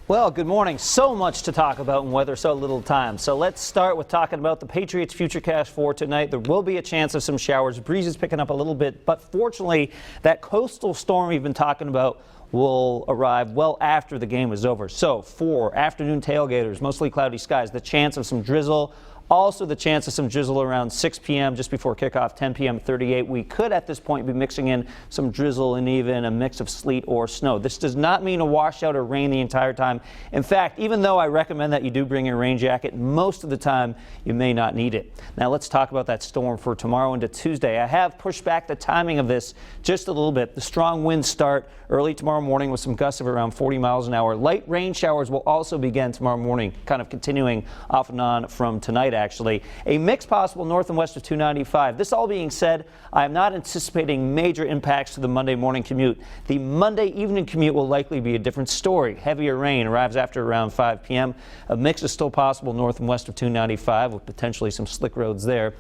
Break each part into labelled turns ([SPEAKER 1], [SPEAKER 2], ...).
[SPEAKER 1] Well, good morning. So much to talk about in weather, so little time. So let's start with talking about the Patriots Futurecast for tonight. There will be a chance of some showers. Breezes picking up a little bit, but fortunately, that coastal storm we've been talking about will arrive well after the game is over. So for afternoon tailgaters, mostly cloudy skies, the chance of some drizzle. Also the chance of some drizzle around 6 p.m. just before kickoff, 10 p.m. 38. We could at this point be mixing in some drizzle and even a mix of sleet or snow. This does not mean a washout or rain the entire time. In fact, even though I recommend that you do bring your rain jacket, most of the time you may not need it. Now let's talk about that storm for tomorrow into Tuesday. I have pushed back the timing of this just a little bit. The strong winds start early tomorrow morning with some gusts of around 40 miles an hour. Light rain showers will also begin tomorrow morning, kind of continuing off and on from tonight. Actually, a mix possible north and west of 295. This all being said, I am not anticipating major impacts to the Monday morning commute. The Monday evening commute will likely be a different story. Heavier rain arrives after around 5 p.m. A mix is still possible north and west of 295 with potentially some slick roads there.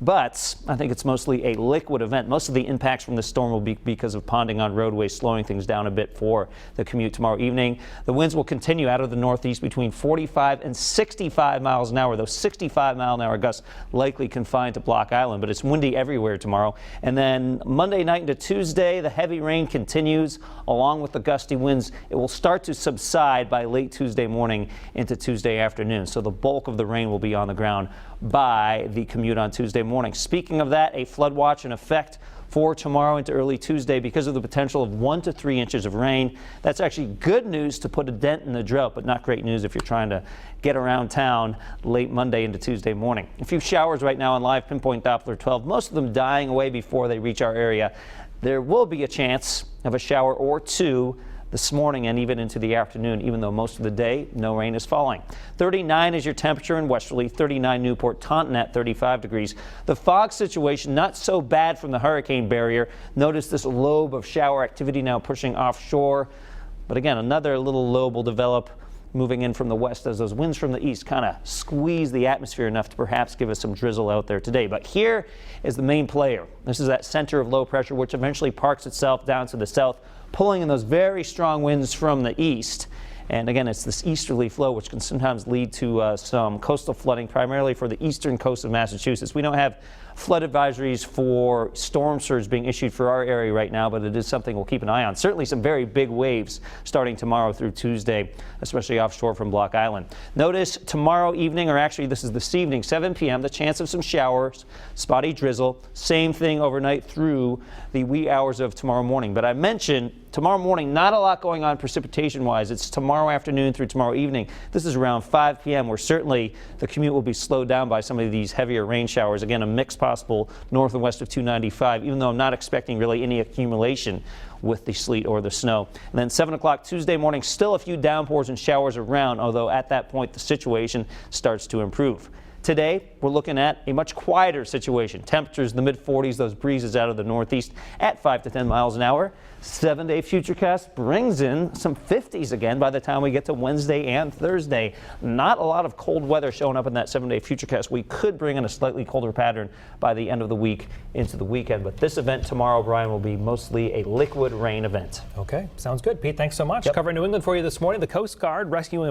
[SPEAKER 1] But I think it's mostly a liquid event. Most of the impacts from the storm will be because of ponding on roadways, slowing things down a bit for the commute tomorrow evening. The winds will continue out of the northeast between 45 and 65 miles an hour. Those 65-mile-an-hour gusts likely confined to Block Island, but it's windy everywhere tomorrow. And then Monday night into Tuesday, the heavy rain continues along with the gusty winds. It will start to subside by late Tuesday morning into Tuesday afternoon. So the bulk of the rain will be on the ground by the commute on Tuesday morning. Speaking of that, a flood watch in effect for tomorrow into early Tuesday because of the potential of 1 to 3 inches of rain. That's actually good news to put a dent in the drought, but not great news if you're trying to get around town late Monday into Tuesday morning. A few showers right now on live Pinpoint Doppler 12, most of them dying away before they reach our area. There will be a chance of a shower or two this morning and even into the afternoon, even though most of the day no rain is falling. 39 is your temperature in Westerly, 39 Newport, Taunton at 35 degrees. The fog situation not so bad from the hurricane barrier. Notice this lobe of shower activity now pushing offshore. But again, another little lobe will develop moving in from the west as those winds from the east kind of squeeze the atmosphere enough to perhaps give us some drizzle out there today. But here is the main player. This is that center of low pressure, which eventually parks itself down to the south, pulling in those very strong winds from the east. And again, it's this easterly flow which can sometimes lead to some coastal flooding, primarily for the eastern coast of Massachusetts. We don't have flood advisories for storm surge being issued for our area right now, but it is something we'll keep an eye on. Certainly some very big waves starting tomorrow through Tuesday, especially offshore from Block Island. Notice tomorrow evening, or actually this is this evening, 7 p.m., the chance of some showers, spotty drizzle. Same thing overnight through the wee hours of tomorrow morning. But I mentioned tomorrow morning, not a lot going on precipitation-wise. It's tomorrow afternoon through tomorrow evening. This is around 5 p.m. where certainly the commute will be slowed down by some of these heavier rain showers. Again, a mix possible north and west of 295, even though I'm not expecting really any accumulation with the sleet or the snow. And then 7 o'clock Tuesday morning, still a few downpours and showers around, although at that point the situation starts to improve. Today, we're looking at a much quieter situation. Temperatures in the mid-40s, those breezes out of the northeast at 5 to 10 miles an hour. 7-day Futurecast brings in some 50s again by the time we get to Wednesday and Thursday. Not a lot of cold weather showing up in that 7-day Futurecast. We could bring in a slightly colder pattern by the end of the week into the weekend. But this event tomorrow, Brian, will be mostly a liquid rain event.
[SPEAKER 2] Okay, sounds good. Pete, thanks so much.
[SPEAKER 1] Yep.
[SPEAKER 2] Covering New England for you this morning, the Coast Guard rescuing